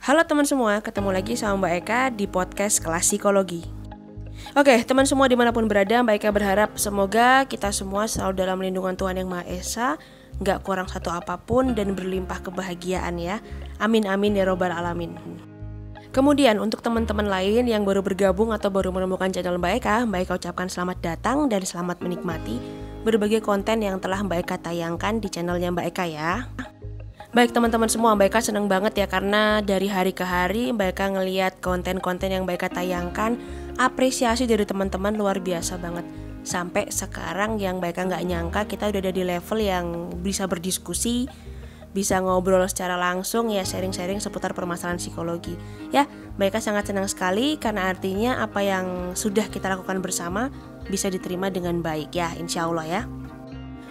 Halo teman semua, ketemu lagi sama Mbak Eka di podcast Kelas Psikologi. Oke, teman semua dimanapun berada, Mbak Eka berharap semoga kita semua selalu dalam lindungan Tuhan Yang Maha Esa, gak kurang satu apapun dan berlimpah kebahagiaan ya. Amin amin ya robbal alamin. Kemudian untuk teman-teman lain yang baru bergabung atau baru menemukan channel Mbak Eka ucapkan selamat datang dan selamat menikmati berbagai konten yang telah Mbak Eka tayangkan di channelnya Mbak Eka ya. Baik teman-teman semua, Mbak Eka senang banget ya karena dari hari ke hari Mbak Eka ngelihat konten-konten yang Mbak Eka tayangkan, apresiasi dari teman-teman luar biasa banget. Sampai sekarang yang Mbak Eka nggak nyangka kita udah ada di level yang bisa berdiskusi, bisa ngobrol secara langsung ya, sharing-sharing seputar permasalahan psikologi. Ya, Mbak Eka sangat senang sekali karena artinya apa yang sudah kita lakukan bersama bisa diterima dengan baik ya, insya Allah ya.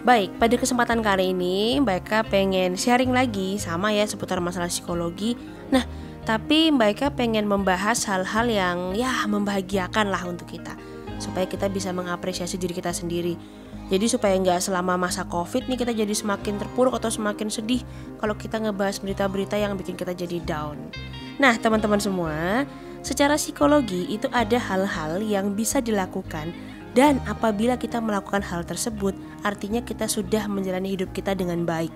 Baik, pada kesempatan kali ini Mbak Eka pengen sharing lagi sama ya seputar masalah psikologi. Nah, tapi Mbak Eka pengen membahas hal-hal yang ya membahagiakan lah untuk kita, supaya kita bisa mengapresiasi diri kita sendiri. Jadi supaya nggak selama masa COVID nih kita jadi semakin terpuruk atau semakin sedih kalau kita ngebahas berita-berita yang bikin kita jadi down. Nah teman-teman semua, secara psikologi itu ada hal-hal yang bisa dilakukan, dan apabila kita melakukan hal tersebut, artinya kita sudah menjalani hidup kita dengan baik.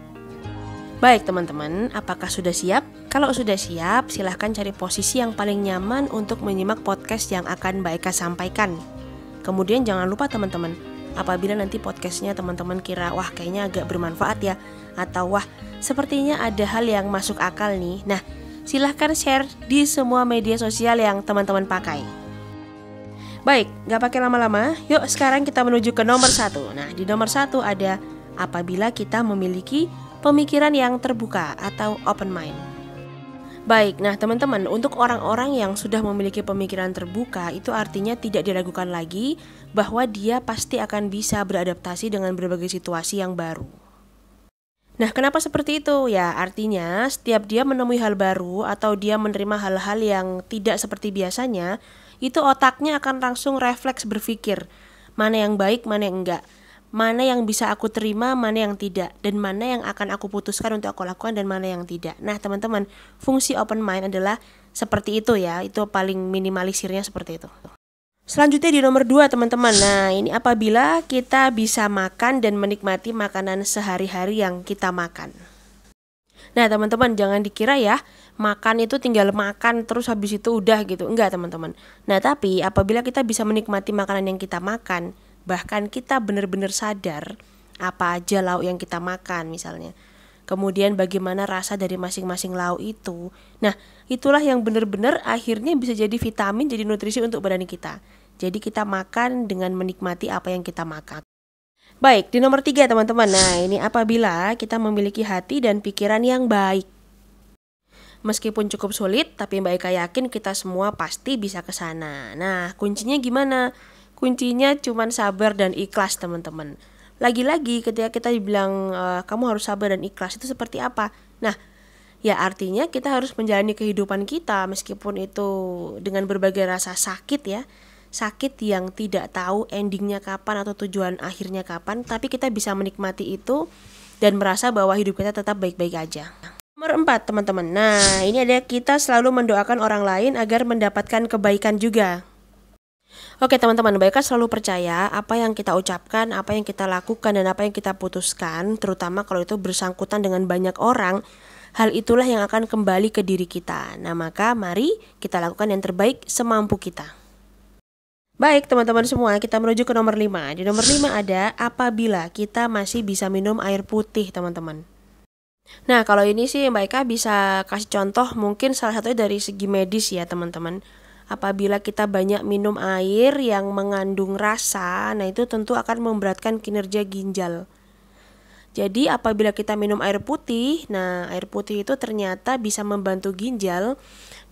Baik teman-teman, apakah sudah siap? Kalau sudah siap, silahkan cari posisi yang paling nyaman untuk menyimak podcast yang akan Mbak Eka sampaikan. Kemudian jangan lupa teman-teman, apabila nanti podcastnya teman-teman kira, wah kayaknya agak bermanfaat ya, atau wah sepertinya ada hal yang masuk akal nih. Nah, silahkan share di semua media sosial yang teman-teman pakai. Baik, gak pakai lama-lama, yuk sekarang kita menuju ke nomor 1. Nah, di nomor 1 ada apabila kita memiliki pemikiran yang terbuka atau open mind. Baik, nah teman-teman, untuk orang-orang yang sudah memiliki pemikiran terbuka, itu artinya tidak diragukan lagi bahwa dia pasti akan bisa beradaptasi dengan berbagai situasi yang baru. Nah, kenapa seperti itu? Ya, artinya setiap dia menemui hal baru atau dia menerima hal-hal yang tidak seperti biasanya, itu otaknya akan langsung refleks berpikir, mana yang baik, mana yang enggak, mana yang bisa aku terima, mana yang tidak, dan mana yang akan aku putuskan untuk aku lakukan dan mana yang tidak. Nah teman-teman, fungsi open mind adalah seperti itu ya, itu paling minimalisirnya seperti itu. Selanjutnya di nomor 2 teman-teman, nah ini apabila kita bisa makan dan menikmati makanan sehari-hari yang kita makan. Nah teman-teman, jangan dikira ya makan itu tinggal makan terus habis itu udah gitu, enggak teman-teman. Nah tapi apabila kita bisa menikmati makanan yang kita makan, bahkan kita benar-benar sadar apa aja lauk yang kita makan misalnya, kemudian bagaimana rasa dari masing-masing lauk itu, nah itulah yang benar-benar akhirnya bisa jadi vitamin, jadi nutrisi untuk badan kita. Jadi kita makan dengan menikmati apa yang kita makan. Baik, di nomor 3 teman-teman, nah ini apabila kita memiliki hati dan pikiran yang baik. Meskipun cukup sulit, tapi Mbak Eka yakin kita semua pasti bisa ke sana. Nah, kuncinya gimana? Kuncinya cuman sabar dan ikhlas teman-teman. Lagi-lagi ketika kita dibilang kamu harus sabar dan ikhlas, itu seperti apa? Nah, ya artinya kita harus menjalani kehidupan kita meskipun itu dengan berbagai rasa sakit ya. Sakit yang tidak tahu endingnya kapan atau tujuan akhirnya kapan, tapi kita bisa menikmati itu dan merasa bahwa hidup kita tetap baik-baik aja. Nomor 4 teman-teman, nah ini ada kita selalu mendoakan orang lain agar mendapatkan kebaikan juga. Oke teman-teman, mereka selalu percaya apa yang kita ucapkan, apa yang kita lakukan, dan apa yang kita putuskan, terutama kalau itu bersangkutan dengan banyak orang, hal itulah yang akan kembali ke diri kita. Nah maka mari kita lakukan yang terbaik semampu kita. Baik teman-teman semua, kita menuju ke nomor 5. Di nomor 5 ada apabila kita masih bisa minum air putih teman-teman. Nah kalau ini sih Mbak Eka bisa kasih contoh mungkin salah satunya dari segi medis ya teman-teman. Apabila kita banyak minum air yang mengandung rasa, nah itu tentu akan memberatkan kinerja ginjal. Jadi apabila kita minum air putih, nah air putih itu ternyata bisa membantu ginjal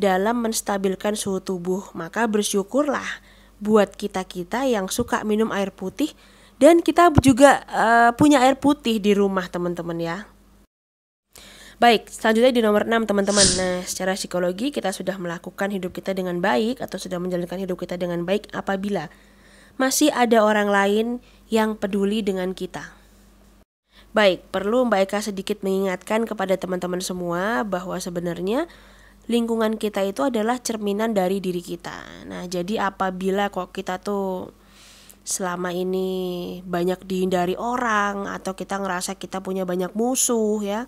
dalam menstabilkan suhu tubuh. Maka bersyukurlah buat kita-kita yang suka minum air putih, dan kita juga punya air putih di rumah teman-teman ya. Baik, selanjutnya di nomor 6 teman-teman. Nah, secara psikologi kita sudah melakukan hidup kita dengan baik atau sudah menjalankan hidup kita dengan baik apabila masih ada orang lain yang peduli dengan kita. Baik, perlu Mbak Eka sedikit mengingatkan kepada teman-teman semua bahwa sebenarnya lingkungan kita itu adalah cerminan dari diri kita. Nah, jadi apabila kok kita tuh selama ini banyak dihindari orang, atau kita ngerasa kita punya banyak musuh ya,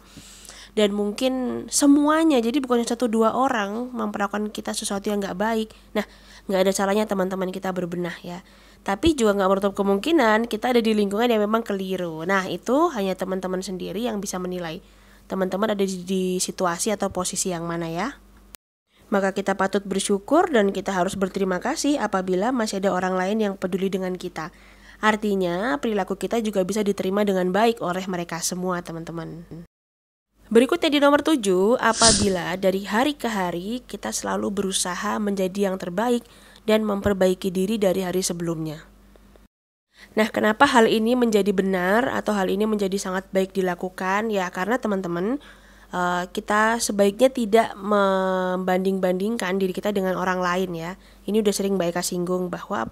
dan mungkin semuanya, jadi bukan satu dua orang memperlakukan kita sesuatu yang gak baik. Nah, gak ada salahnya teman-teman kita berbenah ya. Tapi juga gak menutup kemungkinan kita ada di lingkungan yang memang keliru. Nah, itu hanya teman-teman sendiri yang bisa menilai teman-teman ada di situasi atau posisi yang mana ya. Maka kita patut bersyukur dan kita harus berterima kasih apabila masih ada orang lain yang peduli dengan kita. Artinya perilaku kita juga bisa diterima dengan baik oleh mereka semua, teman-teman. Berikutnya di nomor 7, apabila dari hari ke hari kita selalu berusaha menjadi yang terbaik dan memperbaiki diri dari hari sebelumnya. Nah, kenapa hal ini menjadi benar atau hal ini menjadi sangat baik dilakukan? Ya, karena teman-teman, kita sebaiknya tidak membanding-bandingkan diri kita dengan orang lain ya. Ini udah sering Mbak Eka singgung bahwa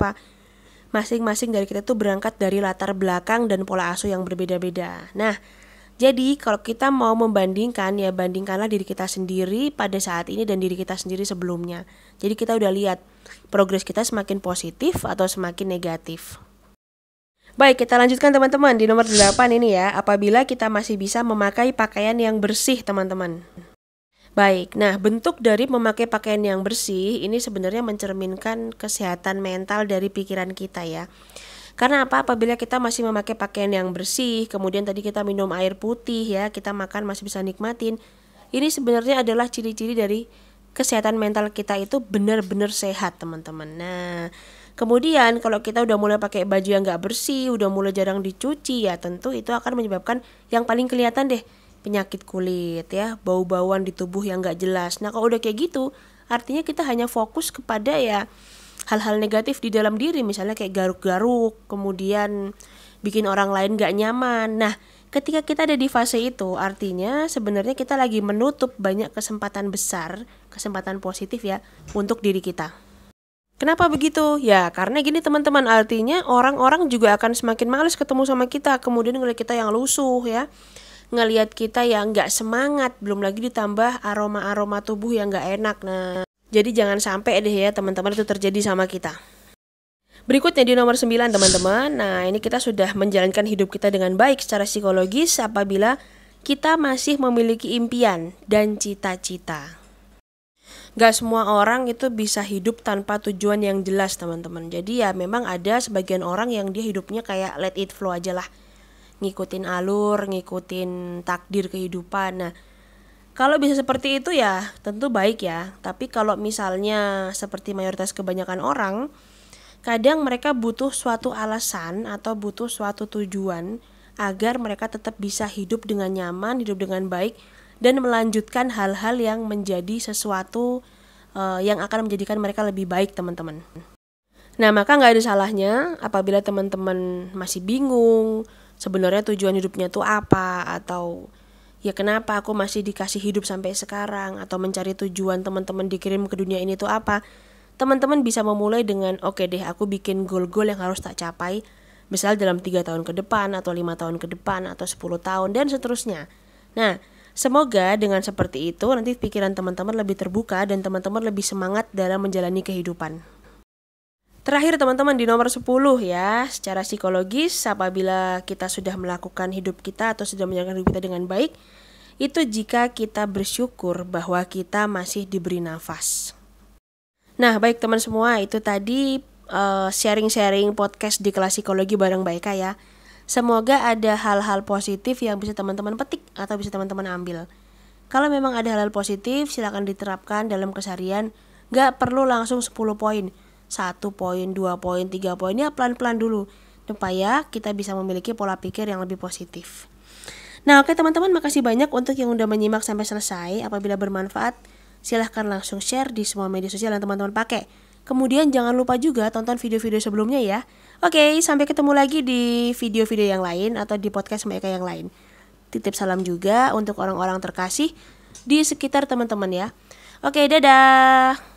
masing-masing dari kita tuh berangkat dari latar belakang dan pola asuh yang berbeda-beda. Nah, jadi kalau kita mau membandingkan, ya bandingkanlah diri kita sendiri pada saat ini dan diri kita sendiri sebelumnya. Jadi kita udah lihat progres kita semakin positif atau semakin negatif. Baik, kita lanjutkan teman-teman di nomor 8 ini ya. Apabila kita masih bisa memakai pakaian yang bersih, teman-teman. Baik, nah bentuk dari memakai pakaian yang bersih ini sebenarnya mencerminkan kesehatan mental dari pikiran kita ya. Karena apa? Apabila kita masih memakai pakaian yang bersih, kemudian tadi kita minum air putih ya, kita makan masih bisa nikmatin. Ini sebenarnya adalah ciri-ciri dari kesehatan mental kita itu benar-benar sehat, teman-teman. Nah, kemudian kalau kita udah mulai pakai baju yang gak bersih, udah mulai jarang dicuci ya, tentu itu akan menyebabkan yang paling kelihatan deh, penyakit kulit ya, bau-bauan di tubuh yang gak jelas. Nah, kalau udah kayak gitu, artinya kita hanya fokus kepada ya hal-hal negatif di dalam diri, misalnya kayak garuk-garuk, kemudian bikin orang lain gak nyaman. Nah, ketika kita ada di fase itu, artinya sebenarnya kita lagi menutup banyak kesempatan besar, kesempatan positif ya, untuk diri kita. Kenapa begitu? Ya, karena gini teman-teman, artinya orang-orang juga akan semakin males ketemu sama kita, kemudian ngeliat kita yang lusuh ya, ngelihat kita yang gak semangat, belum lagi ditambah aroma-aroma tubuh yang gak enak. Nah, jadi jangan sampai deh ya teman-teman itu terjadi sama kita. Berikutnya di nomor 9 teman-teman. Nah, ini kita sudah menjalankan hidup kita dengan baik secara psikologis apabila kita masih memiliki impian dan cita-cita. Gak semua orang itu bisa hidup tanpa tujuan yang jelas, teman-teman. Jadi ya memang ada sebagian orang yang dia hidupnya kayak let it flow aja lah, ngikutin alur, ngikutin takdir kehidupan. Nah, kalau bisa seperti itu ya tentu baik ya. Tapi kalau misalnya seperti mayoritas kebanyakan orang, kadang mereka butuh suatu alasan atau butuh suatu tujuan agar mereka tetap bisa hidup dengan nyaman, hidup dengan baik, dan melanjutkan hal-hal yang menjadi sesuatu yang akan menjadikan mereka lebih baik, teman-teman. Nah, maka gak ada salahnya apabila teman-teman masih bingung sebenarnya tujuan hidupnya tuh apa, atau ya kenapa aku masih dikasih hidup sampai sekarang, atau mencari tujuan teman-teman dikirim ke dunia ini tuh apa. Teman-teman bisa memulai dengan oke deh, aku bikin goal-goal yang harus tak capai, misal dalam 3 tahun ke depan, atau 5 tahun ke depan, atau 10 tahun, dan seterusnya. Nah, semoga dengan seperti itu nanti pikiran teman-teman lebih terbuka dan teman-teman lebih semangat dalam menjalani kehidupan. Terakhir teman-teman di nomor 10 ya, secara psikologis apabila kita sudah melakukan hidup kita atau sudah menjalankan hidup kita dengan baik, itu jika kita bersyukur bahwa kita masih diberi nafas. Nah, baik teman semua, itu tadi sharing-sharing podcast di kelas psikologi bareng Mbak Eka ya. Semoga ada hal-hal positif yang bisa teman-teman petik atau bisa teman-teman ambil. Kalau memang ada hal-hal positif, silakan diterapkan dalam keseharian. Gak perlu langsung 10 poin, 1 poin, 2 poin, 3 poin, ya pelan-pelan dulu, supaya kita bisa memiliki pola pikir yang lebih positif. Nah, oke teman-teman, makasih banyak untuk yang udah menyimak sampai selesai. Apabila bermanfaat, silahkan langsung share di semua media sosial yang teman-teman pakai. Kemudian jangan lupa juga tonton video-video sebelumnya ya. Oke, sampai ketemu lagi di video-video yang lain atau di podcast mereka yang lain. Titip salam juga untuk orang-orang terkasih di sekitar teman-teman ya. Oke, dadah.